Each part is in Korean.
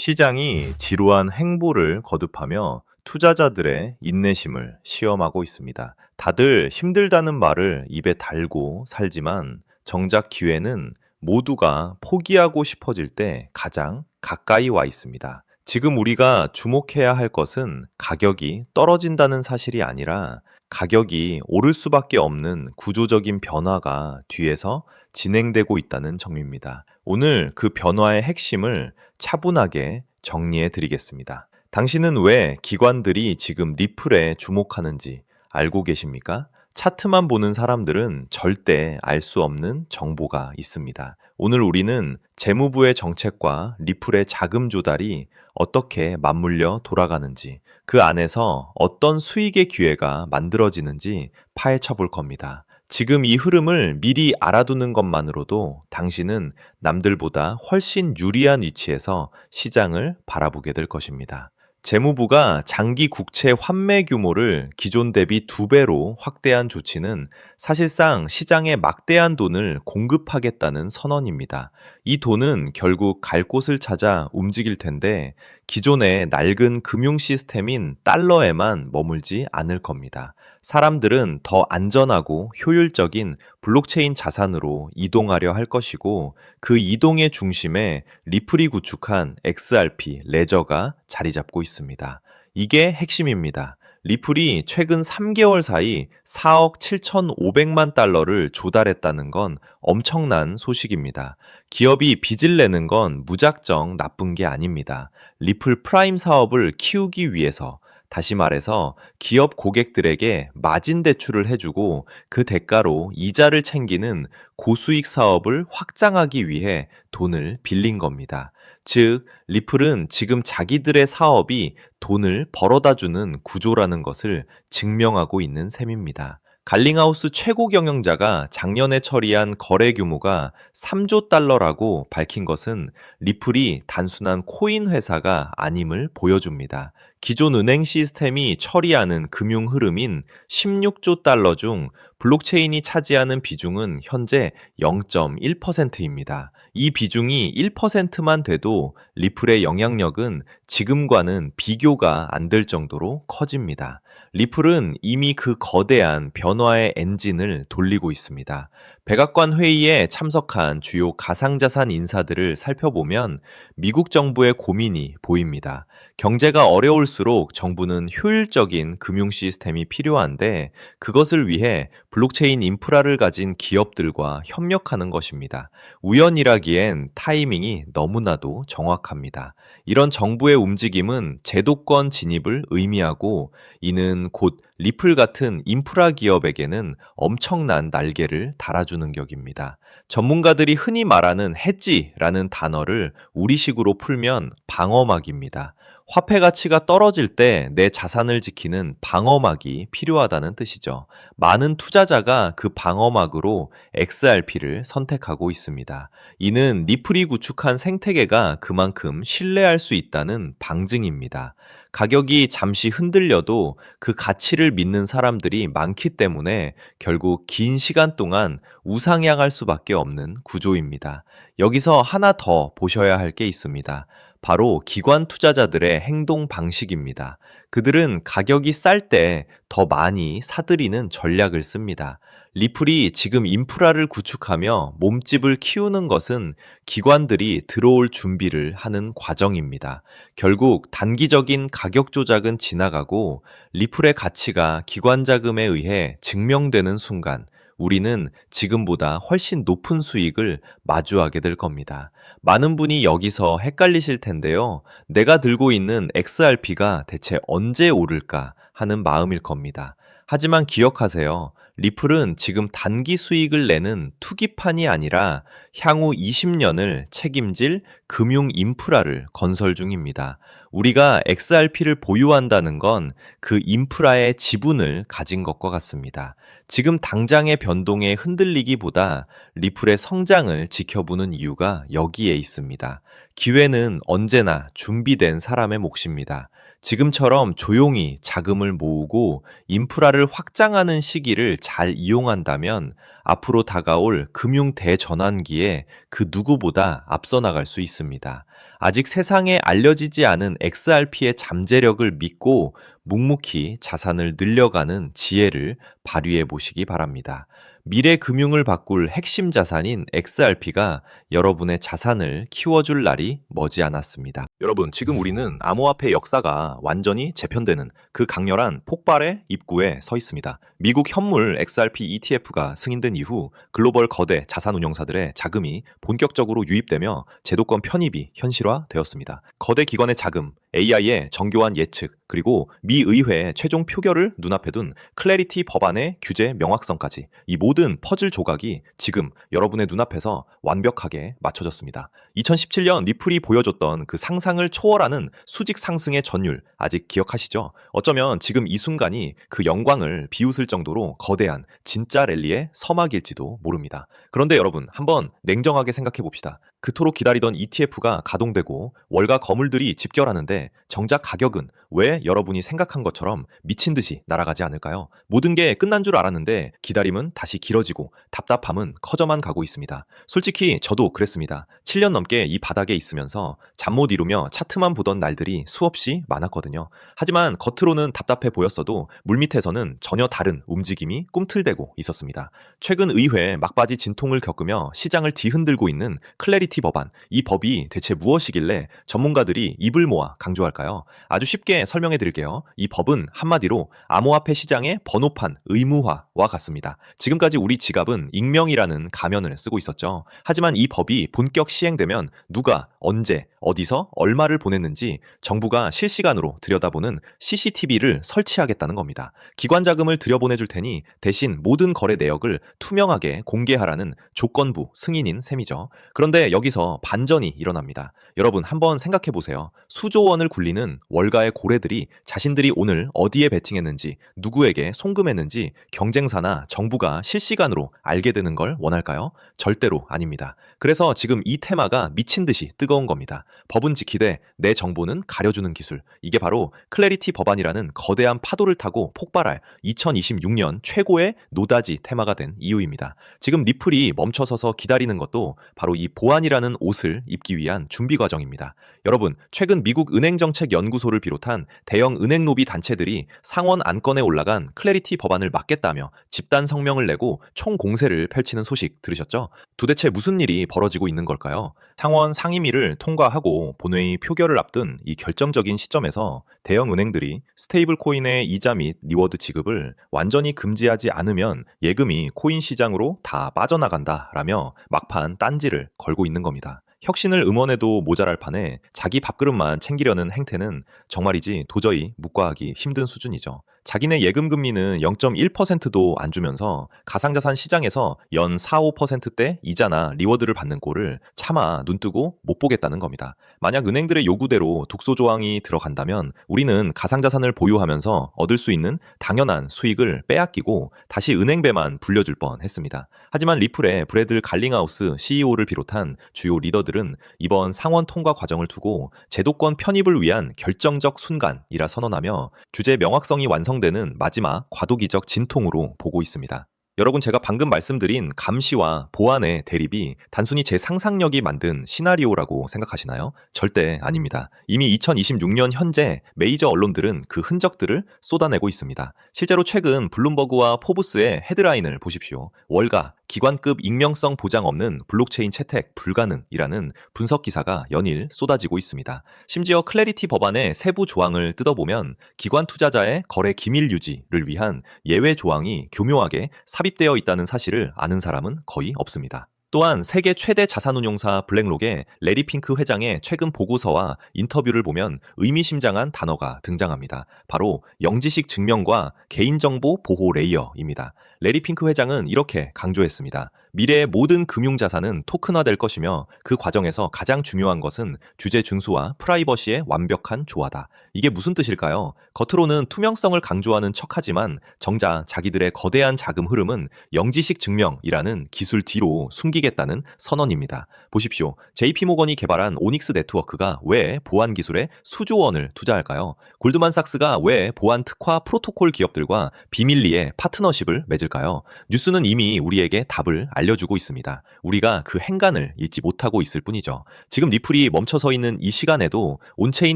시장이 지루한 행보를 거듭하며 투자자들의 인내심을 시험하고 있습니다. 다들 힘들다는 말을 입에 달고 살지만 정작 기회는 모두가 포기하고 싶어질 때 가장 가까이 와 있습니다. 지금 우리가 주목해야 할 것은 가격이 떨어진다는 사실이 아니라 가격이 오를 수밖에 없는 구조적인 변화가 뒤에서 진행되고 있다는 점입니다. 오늘 그 변화의 핵심을 차분하게 정리해 드리겠습니다. 당신은 왜 기관들이 지금 리플에 주목하는지 알고 계십니까? 차트만 보는 사람들은 절대 알 수 없는 정보가 있습니다. 오늘 우리는 재무부의 정책과 리플의 자금 조달이 어떻게 맞물려 돌아가는지, 그 안에서 어떤 수익의 기회가 만들어지는지 파헤쳐 볼 겁니다. 지금 이 흐름을 미리 알아두는 것만으로도 당신은 남들보다 훨씬 유리한 위치에서 시장을 바라보게 될 것입니다. 재무부가 장기 국채 환매 규모를 기존 대비 2배로 확대한 조치는 사실상 시장에 막대한 돈을 공급하겠다는 선언입니다. 이 돈은 결국 갈 곳을 찾아 움직일 텐데 기존의 낡은 금융 시스템인 달러에만 머물지 않을 겁니다. 사람들은 더 안전하고 효율적인 블록체인 자산으로 이동하려 할 것이고 그 이동의 중심에 리플이 구축한 XRP, 레저가 자리 잡고 있습니다. 이게 핵심입니다. 리플이 최근 3개월 사이 4억 7,500만 달러를 조달했다는 건 엄청난 소식입니다. 기업이 빚을 내는 건 무작정 나쁜 게 아닙니다. 리플 프라임 사업을 키우기 위해서, 다시 말해서 기업 고객들에게 마진 대출을 해주고 그 대가로 이자를 챙기는 고수익 사업을 확장하기 위해 돈을 빌린 겁니다. 즉, 리플은 지금 자기들의 사업이 돈을 벌어다 주는 구조라는 것을 증명하고 있는 셈입니다. 갈링하우스 최고 경영자가 작년에 처리한 거래 규모가 3조 달러라고 밝힌 것은 리플이 단순한 코인 회사가 아님을 보여줍니다. 기존 은행 시스템이 처리하는 금융 흐름인 16조 달러 중 블록체인이 차지하는 비중은 현재 0.1%입니다. 이 비중이 1%만 돼도 리플의 영향력은 지금과는 비교가 안 될 정도로 커집니다. 리플은 이미 그 거대한 변화의 엔진을 돌리고 있습니다. 백악관 회의에 참석한 주요 가상자산 인사들을 살펴보면 미국 정부의 고민이 보입니다. 경제가 어려울수록 정부는 효율적인 금융 시스템이 필요한데 그것을 위해 블록체인 인프라를 가진 기업들과 협력하는 것입니다. 우연이라기엔 타이밍이 너무나도 정확합니다. 이런 정부의 움직임은 제도권 진입을 의미하고 이는 곧 리플 같은 인프라 기업에게는 엄청난 날개를 달아주는 격입니다. 전문가들이 흔히 말하는 해지라는 단어를 우리식으로 풀면 방어막입니다. 화폐 가치가 떨어질 때 내 자산을 지키는 방어막이 필요하다는 뜻이죠. 많은 투자자가 그 방어막으로 XRP를 선택하고 있습니다. 이는 리플이 구축한 생태계가 그만큼 신뢰할 수 있다는 방증입니다. 가격이 잠시 흔들려도 그 가치를 믿는 사람들이 많기 때문에 결국 긴 시간 동안 우상향할 수밖에 없는 구조입니다. 여기서 하나 더 보셔야 할 게 있습니다. 바로 기관 투자자들의 행동 방식입니다. 그들은 가격이 쌀 때 더 많이 사들이는 전략을 씁니다. 리플이 지금 인프라를 구축하며 몸집을 키우는 것은 기관들이 들어올 준비를 하는 과정입니다. 결국 단기적인 가격 조작은 지나가고 리플의 가치가 기관 자금에 의해 증명되는 순간 우리는 지금보다 훨씬 높은 수익을 마주하게 될 겁니다. 많은 분이 여기서 헷갈리실 텐데요. 내가 들고 있는 XRP가 대체 언제 오를까 하는 마음일 겁니다. 하지만 기억하세요. 리플은 지금 단기 수익을 내는 투기판이 아니라 향후 20년을 책임질 금융 인프라를 건설 중입니다. 우리가 XRP를 보유한다는 건 그 인프라의 지분을 가진 것과 같습니다. 지금 당장의 변동에 흔들리기보다 리플의 성장을 지켜보는 이유가 여기에 있습니다. 기회는 언제나 준비된 사람의 몫입니다. 지금처럼 조용히 자금을 모으고 인프라를 확장하는 시기를 잘 이용한다면 앞으로 다가올 금융 대전환기에 그 누구보다 앞서 나갈 수 있습니다. 있습니다. 아직 세상에 알려지지 않은 XRP의 잠재력을 믿고 묵묵히 자산을 늘려가는 지혜를 발휘해 보시기 바랍니다. 미래 금융을 바꿀 핵심 자산인 XRP가 여러분의 자산을 키워줄 날이 머지않았습니다. 여러분, 지금 우리는 암호화폐 역사가 완전히 재편되는 그 강렬한 폭발의 입구에 서 있습니다. 미국 현물 XRP ETF가 승인된 이후 글로벌 거대 자산운용사들의 자금이 본격적으로 유입되며 제도권 편입이 현실화되었습니다. 거대 기관의 자금, AI의 정교한 예측, 그리고 미 의회의 최종 표결을 눈앞에 둔 클래리티 법안의 규제 명확성까지 이 모든 퍼즐 조각이 지금 여러분의 눈앞에서 완벽하게 맞춰졌습니다. 2017년 리플이 보여줬던 그 상상을 초월하는 수직 상승의 전율 아직 기억하시죠? 어쩌면 지금 이 순간이 그 영광을 비웃을 정도로 거대한 진짜 랠리의 서막일지도 모릅니다. 그런데 여러분, 한번 냉정하게 생각해 봅시다. 그토록 기다리던 ETF가 가동되고 월가 거물들이 집결하는데 정작 가격은 왜 여러분이 생각한 것처럼 미친 듯이 날아가지 않을까요? 모든 게 끝난 줄 알았는데 기다림은 다시 길어지고 답답함은 커져만 가고 있습니다. 솔직히 저도 그랬습니다. 7년 넘게 이 바닥에 있으면서 잠 못 이루며 차트만 보던 날들이 수없이 많았거든요. 하지만 겉으로는 답답해 보였어도 물밑에서는 전혀 다른 움직임이 꿈틀대고 있었습니다. 최근 의회 막바지 진통을 겪으며 시장을 뒤흔들고 있는 클래리티 법안, 이 법이 대체 무엇이길래 전문가들이 입을 모아 강조할까요? 아주 쉽게 설명해 드릴게요. 이 법은 한마디로 암호화폐 시장의 번호판 의무화와 같습니다. 지금까지 우리 지갑은 익명이라는 가면을 쓰고 있었죠. 하지만 이 법이 본격 시행되면 누가 언제 어디서 얼마를 보냈는지 정부가 실시간으로 들여다보는 CCTV를 설치하겠다는 겁니다. 기관 자금을 들여보내줄 테니 대신 모든 거래 내역을 투명하게 공개하라는 조건부 승인인 셈이죠. 그런데 여기서 반전이 일어납니다. 여러분, 한번 생각해 보세요. 수조 원을 굴리는 월가의 고래들이 자신들이 오늘 어디에 베팅했는지, 누구에게 송금했는지 경쟁사나 정부가 실시간으로 알게 되는 걸 원할까요? 절대로 아닙니다. 그래서 지금 이 테마가 미친 듯이 뜨거운 겁니다. 법은 지키되 내 정보는 가려주는 기술. 이게 바로 클래리티 법안이라는 거대한 파도를 타고 폭발할 2026년 최고의 노다지 테마가 된 이유입니다. 지금 리플이 멈춰서서 기다리는 것도 바로 이 보안이라는 옷을 입기 위한 준비 과정입니다. 여러분, 최근 미국 은행정책연구소를 비롯한 대형 은행 로비 단체들이 상원 안건에 올라간 클래리티 법안을 막겠다며 집단 성명을 내고 총공세를 펼치는 소식 들으셨죠? 도대체 무슨 일이 벌어지고 있는 걸까요? 상원 상임위를 통과하고 본회의 표결을 앞둔 이 결정적인 시점에서 대형 은행들이 스테이블 코인의 이자 및 리워드 지급을 완전히 금지하지 않으면 예금이 코인 시장으로 다 빠져나간다라며 막판 딴지를 걸고 있는 겁니다. 혁신을 응원해도 모자랄 판에 자기 밥그릇만 챙기려는 행태는 정말이지 도저히 묵과하기 힘든 수준이죠. 자기네 예금 금리는 0.1%도 안 주면서 가상자산 시장에서 연 4, 5%대 이자나 리워드를 받는 꼴을 차마 눈뜨고 못 보겠다는 겁니다. 만약 은행들의 요구대로 독소 조항이 들어간다면 우리는 가상자산을 보유하면서 얻을 수 있는 당연한 수익을 빼앗기고 다시 은행배만 불려줄 뻔했습니다. 하지만 리플의 브래들 갈링하우스 CEO를 비롯한 주요 리더들은 이번 상원 통과 과정을 두고 제도권 편입을 위한 결정적 순간이라 선언하며 규제 명확성이 완성되는 마지막 과도기적 진통으로 보고 있습니다. 여러분, 제가 방금 말씀드린 감시와 보안의 대립이 단순히 제 상상력이 만든 시나리오라고 생각하시나요? 절대 아닙니다. 이미 2026년 현재 메이저 언론들은 그 흔적들을 쏟아내고 있습니다. 실제로 최근 블룸버그와 포브스의 헤드라인을 보십시오. 월가 기관급 익명성 보장 없는 블록체인 채택 불가능이라는 분석 기사가 연일 쏟아지고 있습니다. 심지어 클래리티 법안의 세부 조항을 뜯어보면 기관 투자자의 거래 기밀 유지를 위한 예외 조항이 교묘하게 삽입되어 있다는 사실을 아는 사람은 거의 없습니다. 또한 세계 최대 자산운용사 블랙록의 레리 핑크 회장의 최근 보고서와 인터뷰를 보면 의미심장한 단어가 등장합니다. 바로 영지식 증명과 개인정보 보호 레이어입니다. 레리 핑크 회장은 이렇게 강조했습니다. 미래의 모든 금융자산은 토큰화될 것이며 그 과정에서 가장 중요한 것은 규제 준수와 프라이버시의 완벽한 조화다. 이게 무슨 뜻일까요? 겉으로는 투명성을 강조하는 척하지만 정작 자기들의 거대한 자금 흐름은 영지식 증명이라는 기술 뒤로 숨기겠다는 선언입니다. 보십시오. JP모건이 개발한 오닉스 네트워크가 왜 보안 기술에 수조 원을 투자할까요? 골드만삭스가 왜 보안 특화 프로토콜 기업들과 비밀리에 파트너십을 맺을까요? 뉴스는 이미 우리에게 답을 알려주고 있습니다. 우리가 그 행간을 잊지 못하고 있을 뿐이죠. 지금 리플이 멈춰서 있는 이 시간에도 온체인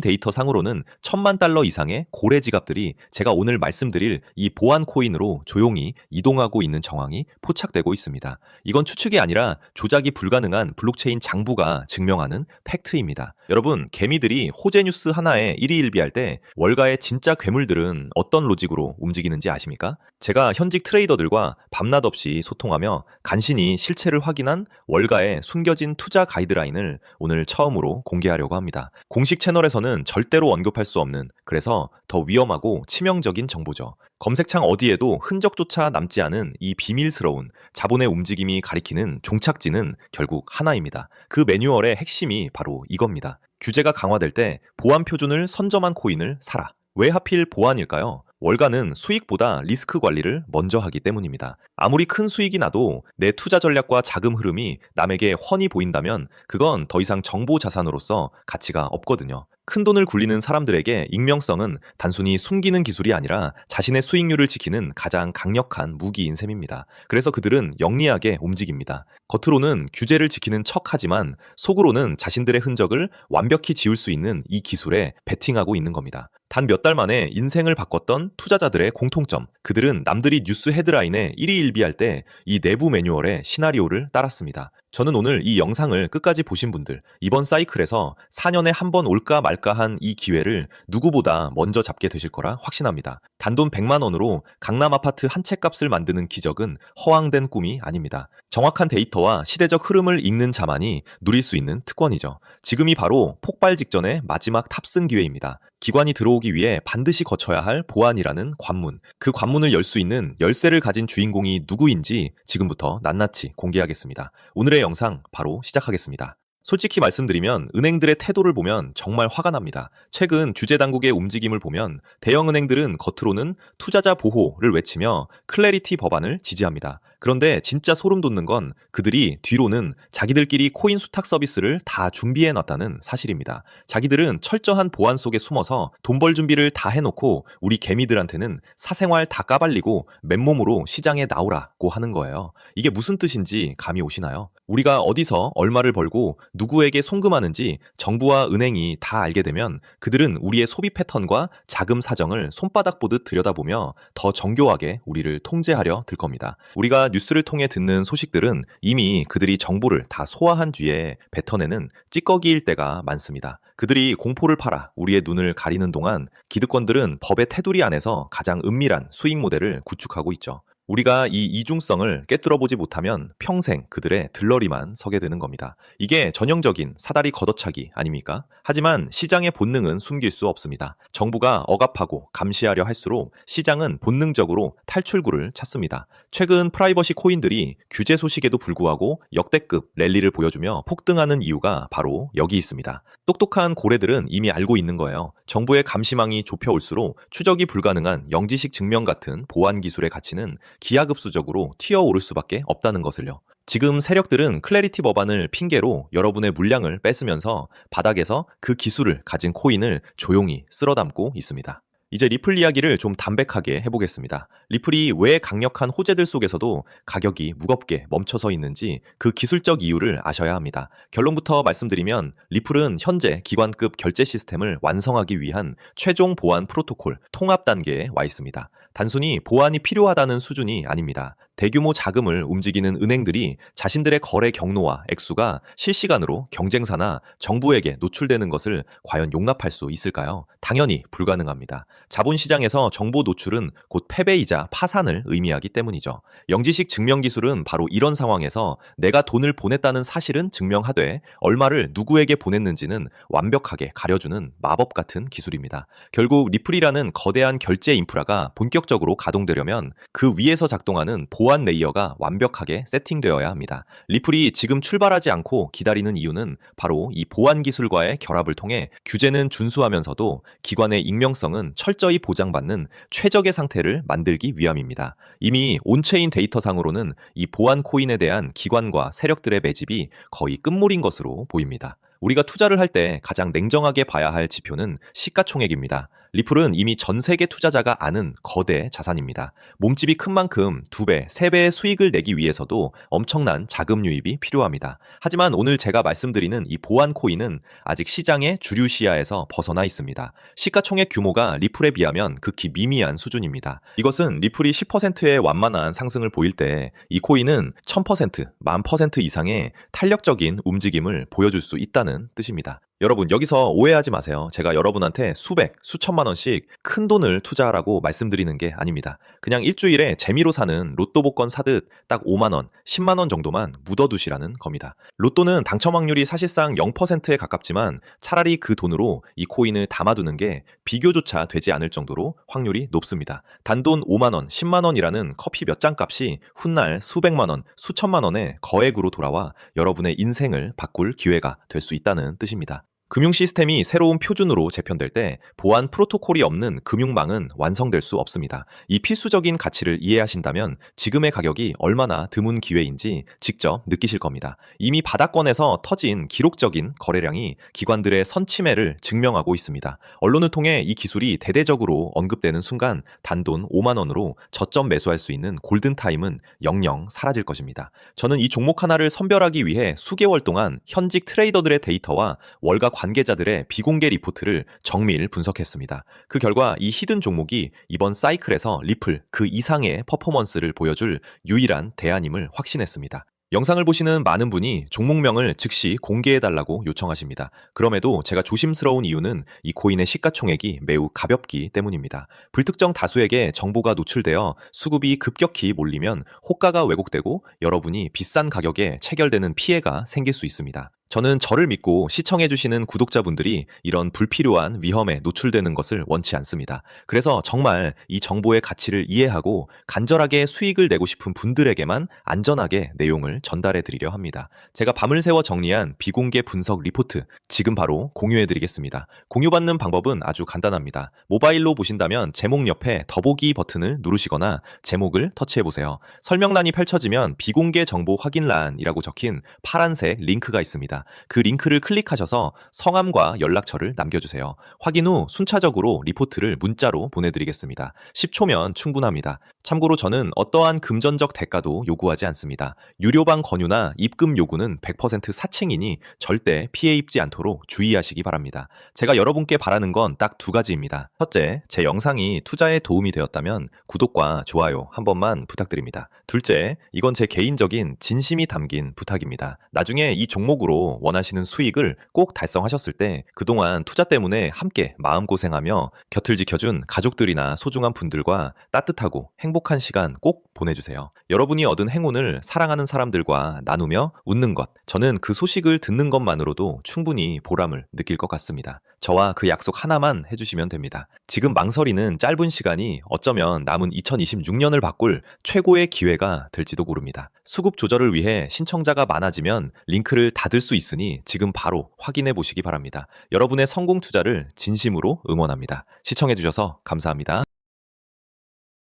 데이터 상으로는 1,000만 달러 이상의 고래 지갑들이 제가 오늘 말씀드릴 이 보안 코인으로 조용히 이동하고 있는 정황이 포착되고 있습니다. 이건 추측이 아니라 조작이 불가능한 블록체인 장부가 증명하는 팩트입니다. 여러분, 개미들이 호재 뉴스 하나에 일희일비할 때 월가의 진짜 괴물들은 어떤 로직으로 움직이는지 아십니까? 제가 현직 트레이더들과 밤낮 없이 소통하며 간신히 실체를 확인한 월가의 숨겨진 투자 가이드라인을 오늘 처음으로 공개하려고 합니다. 공식 채널에서는 절대로 언급할 수 없는, 그래서 더 위험하고 치명적인 정보죠. 검색창 어디에도 흔적조차 남지 않은 이 비밀스러운 자본의 움직임이 가리키는 종착지는 결국 하나입니다. 그 매뉴얼의 핵심이 바로 이겁니다. 규제가 강화될 때 보안 표준을 선점한 코인을 사라. 왜 하필 보안일까요? 월가는 수익보다 리스크 관리를 먼저 하기 때문입니다. 아무리 큰 수익이 나도 내 투자 전략과 자금 흐름이 남에게 훤히 보인다면 그건 더 이상 정보 자산으로서 가치가 없거든요. 큰 돈을 굴리는 사람들에게 익명성은 단순히 숨기는 기술이 아니라 자신의 수익률을 지키는 가장 강력한 무기인 셈입니다. 그래서 그들은 영리하게 움직입니다. 겉으로는 규제를 지키는 척하지만 속으로는 자신들의 흔적을 완벽히 지울 수 있는 이 기술에 베팅하고 있는 겁니다. 단 몇 달 만에 인생을 바꿨던 투자자들의 공통점, 그들은 남들이 뉴스 헤드라인에 일희일비할 때 이 내부 매뉴얼의 시나리오를 따랐습니다. 저는 오늘 이 영상을 끝까지 보신 분들, 이번 사이클에서 4년에 한 번 올까 말까 한 이 기회를 누구보다 먼저 잡게 되실 거라 확신합니다. 단돈 100만 원으로 강남 아파트 한 채 값을 만드는 기적은 허황된 꿈이 아닙니다. 정확한 데이터와 시대적 흐름을 읽는 자만이 누릴 수 있는 특권이죠. 지금이 바로 폭발 직전의 마지막 탑승 기회입니다. 기관이 들어오기 위해 반드시 거쳐야 할 보안이라는 관문, 그 관문을 열 수 있는 열쇠를 가진 주인공이 누구인지 지금부터 낱낱이 공개하겠습니다. 오늘의 영상 바로 시작하겠습니다. 솔직히 말씀드리면 은행들의 태도를 보면 정말 화가 납니다. 최근 규제 당국의 움직임을 보면 대형 은행들은 겉으로는 투자자 보호를 외치며 클래리티 법안을 지지합니다. 그런데 진짜 소름 돋는 건 그들이 뒤로는 자기들끼리 코인 수탁 서비스를 다 준비해 놨다는 사실입니다. 자기들은 철저한 보안 속에 숨어서 돈 벌 준비를 다 해놓고 우리 개미들한테는 사생활 다 까발리고 맨몸으로 시장에 나오라고 하는 거예요. 이게 무슨 뜻인지 감이 오시나요? 우리가 어디서 얼마를 벌고 누구에게 송금하는지 정부와 은행이 다 알게 되면 그들은 우리의 소비 패턴과 자금 사정을 손바닥 보듯 들여다보며 더 정교하게 우리를 통제하려 들 겁니다. 우리가 뉴스를 통해 듣는 소식들은 이미 그들이 정보를 다 소화한 뒤에 뱉어내는 찌꺼기일 때가 많습니다. 그들이 공포를 팔아 우리의 눈을 가리는 동안 기득권들은 법의 테두리 안에서 가장 은밀한 수익 모델을 구축하고 있죠. 우리가 이 이중성을 깨뚫어보지 못하면 평생 그들의 들러리만 서게 되는 겁니다. 이게 전형적인 사다리 걷어차기 아닙니까? 하지만 시장의 본능은 숨길 수 없습니다. 정부가 억압하고 감시하려 할수록 시장은 본능적으로 탈출구를 찾습니다. 최근 프라이버시 코인들이 규제 소식에도 불구하고 역대급 랠리를 보여주며 폭등하는 이유가 바로 여기 있습니다. 똑똑한 고래들은 이미 알고 있는 거예요. 정부의 감시망이 좁혀올수록 추적이 불가능한 영지식 증명 같은 보안 기술의 가치는 기하급수적으로 튀어오를 수밖에 없다는 것을요. 지금 세력들은 클래리티 법안을 핑계로 여러분의 물량을 뺏으면서 바닥에서 그 기술을 가진 코인을 조용히 쓸어담고 있습니다. 이제 리플 이야기를 좀 담백하게 해보겠습니다. 리플이 왜 강력한 호재들 속에서도 가격이 무겁게 멈춰서 있는지 그 기술적 이유를 아셔야 합니다. 결론부터 말씀드리면 리플은 현재 기관급 결제 시스템을 완성하기 위한 최종 보안 프로토콜 통합 단계에 와 있습니다. 단순히 보안이 필요하다는 수준이 아닙니다. 대규모 자금을 움직이는 은행들이 자신들의 거래 경로와 액수가 실시간으로 경쟁사나 정부에게 노출되는 것을 과연 용납할 수 있을까요? 당연히 불가능합니다. 자본시장에서 정보 노출은 곧 패배이자 파산을 의미하기 때문이죠. 영지식 증명 기술은 바로 이런 상황에서 내가 돈을 보냈다는 사실은 증명하되 얼마를 누구에게 보냈는지는 완벽하게 가려주는 마법 같은 기술입니다. 결국 리플이라는 거대한 결제 인프라가 본격적으로 가동되려면 그 위에서 작동하는 보안 레이어가 완벽하게 세팅되어야 합니다. 리플이 지금 출발하지 않고 기다리는 이유는 바로 이 보안 기술과의 결합을 통해 규제는 준수하면서도 기관의 익명성은 철저히 보장받는 최적의 상태를 만들기 위함입니다. 이미 온체인 데이터상으로는 이 보안 코인에 대한 기관과 세력들의 매집이 거의 끝물인 것으로 보입니다. 우리가 투자를 할 때 가장 냉정하게 봐야 할 지표는 시가총액입니다. 리플은 이미 전 세계 투자자가 아는 거대 자산입니다. 몸집이 큰 만큼 2배, 3배의 수익을 내기 위해서도 엄청난 자금 유입이 필요합니다. 하지만 오늘 제가 말씀드리는 이 보안 코인은 아직 시장의 주류 시야에서 벗어나 있습니다. 시가총액 규모가 리플에 비하면 극히 미미한 수준입니다. 이것은 리플이 10%의 완만한 상승을 보일 때 이 코인은 1000%, 10,000% 이상의 탄력적인 움직임을 보여줄 수 있다는 뜻입니다. 여러분, 여기서 오해하지 마세요. 제가 여러분한테 수백, 수천만 원씩 큰 돈을 투자하라고 말씀드리는 게 아닙니다. 그냥 일주일에 재미로 사는 로또 복권 사듯 딱 5만 원, 10만 원 정도만 묻어두시라는 겁니다. 로또는 당첨 확률이 사실상 0%에 가깝지만 차라리 그 돈으로 이 코인을 담아두는 게 비교조차 되지 않을 정도로 확률이 높습니다. 단돈 5만 원, 10만 원이라는 커피 몇 잔 값이 훗날 수백만 원, 수천만 원의 거액으로 돌아와 여러분의 인생을 바꿀 기회가 될 수 있다는 뜻입니다. 금융 시스템이 새로운 표준으로 재편될 때 보안 프로토콜이 없는 금융망은 완성될 수 없습니다. 이 필수적인 가치를 이해하신다면 지금의 가격이 얼마나 드문 기회인지 직접 느끼실 겁니다. 이미 바닥권에서 터진 기록적인 거래량이 기관들의 선침해를 증명하고 있습니다. 언론을 통해 이 기술이 대대적으로 언급되는 순간 단돈 5만 원으로 저점 매수할 수 있는 골든타임은 영영 사라질 것입니다. 저는 이 종목 하나를 선별하기 위해 수개월 동안 현직 트레이더들의 데이터와 월가 관계자들의 비공개 리포트를 정밀 분석했습니다. 그 결과 이 히든 종목이 이번 사이클에서 리플 그 이상의 퍼포먼스를 보여줄 유일한 대안임을 확신했습니다. 영상을 보시는 많은 분이 종목명을 즉시 공개해달라고 요청하십니다. 그럼에도 제가 조심스러운 이유는 이 코인의 시가총액이 매우 가볍기 때문입니다. 불특정 다수에게 정보가 노출되어 수급이 급격히 몰리면 호가가 왜곡되고 여러분이 비싼 가격에 체결되는 피해가 생길 수 있습니다. 저는 저를 믿고 시청해주시는 구독자분들이 이런 불필요한 위험에 노출되는 것을 원치 않습니다. 그래서 정말 이 정보의 가치를 이해하고 간절하게 수익을 내고 싶은 분들에게만 안전하게 내용을 전달해 드리려 합니다. 제가 밤을 새워 정리한 비공개 분석 리포트 지금 바로 공유해 드리겠습니다. 공유받는 방법은 아주 간단합니다. 모바일로 보신다면 제목 옆에 더보기 버튼을 누르시거나 제목을 터치해 보세요. 설명란이 펼쳐지면 비공개 정보 확인란이라고 적힌 파란색 링크가 있습니다. 그 링크를 클릭하셔서 성함과 연락처를 남겨주세요. 확인 후 순차적으로 리포트를 문자로 보내드리겠습니다. 10초면 충분합니다. 참고로 저는 어떠한 금전적 대가도 요구하지 않습니다. 유료방 권유나 입금 요구는 100% 사칭이니 절대 피해 입지 않도록 주의하시기 바랍니다. 제가 여러분께 바라는 건 딱 2가지입니다. 첫째, 제 영상이 투자에 도움이 되었다면 구독과 좋아요 한 번만 부탁드립니다. 둘째, 이건 제 개인적인 진심이 담긴 부탁입니다. 나중에 이 종목으로 원하시는 수익을 꼭 달성하셨을 때 그동안 투자 때문에 함께 마음고생하며 곁을 지켜준 가족들이나 소중한 분들과 따뜻하고 행복한 시간 꼭 보내주세요. 여러분이 얻은 행운을 사랑하는 사람들과 나누며 웃는 것, 저는 그 소식을 듣는 것만으로도 충분히 보람을 느낄 것 같습니다. 저와 그 약속 하나만 해주시면 됩니다. 지금 망설이는 짧은 시간이 어쩌면 남은 2026년을 바꿀 최고의 기회가 될지도 모릅니다. 수급 조절을 위해 신청자가 많아지면 링크를 닫을 수 있으니 지금 바로 확인해 보시기 바랍니다. 여러분의 성공 투자를 진심으로 응원합니다. 시청해주셔서 감사합니다.